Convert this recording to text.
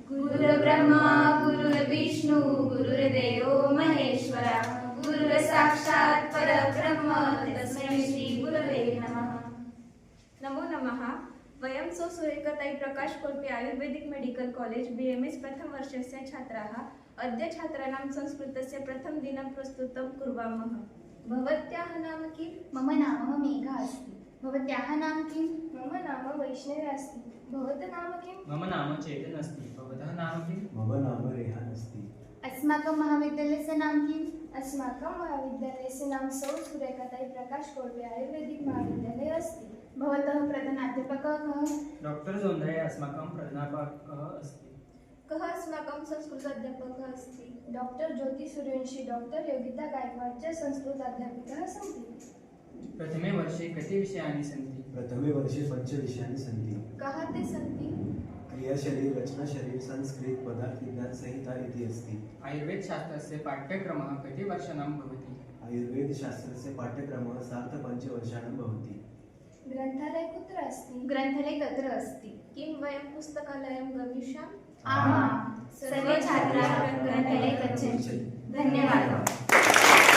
गुरुर्ब्रह्मा गुरुर्विष्णू गुरुर्देवो महेश्वरा गुरुः साक्षात् परब्रह्म तस्मै श्री गुरवे नमः. नमो नमः. वयं सुरेखताई प्रकाश कोल्पे आयुर्वेदिक मेडिकल कॉलेज BMS प्रथम वर्षस्य छात्राः अद्य छात्राणां संस्कृतस्य प्रथम दिनं प्रस्तुतं कुर्वामः. भवत्याः नाम किं? मम नाम मेघा अस्ति. भवत्याः नाम किं? मम नाम वैष्णवी अस्ति. भवतः नाम किं? मम नाम चेतन अस्ति. भवतः नाम किं? मम नाम रेहान अस्ति. अस्माकं महाविद्यालयस्य नाम किम्? अस्माकं महाविद्यालयस्य नाम सौ सुरेखताई प्रकाश कोल्पे आयुर्वेदिक महाविद्यालय अस्ति. भवतः प्रधानाध्यापकः कः? डॉक्टर जोंधळे अस्माकं प्राध्यापकः अस्ति. कः अस्माकं संस्कृताध्यापकः अस्ति? डॉक्टर ज्योति सूर्यवंशी, डॉक्टर योगिता गायकवाड च संस्कृताध्यापिकाः सन्ति. प्रथमे वर्षे कति विषयाणि सन्ति? प्रथमे वर्षे 5 विषयाणि सन्ति. कः ते सन्ति? क्रियाशरीर, रचनाशरीर, संस्कृत, पदार्थ विज्ञान संहिता इति अस्ति. आयुर्वेदशास्त्रस्य पाठ्यक्रमः कति वर्षाणां भवति? आयुर्वेदशास्त्रस्य पाठ्यक्रमः सार्धपञ्चवर्षाणां भवति. ग्रंथालय कुत्र अस्ति? ग्रंथालय तत्र अस्ति. किं वयं पुस्तकालयं गमिष्यामः? आमां. सर्वे छात्राः ग्रंथालये गच्छन्ति. धन्यवादः.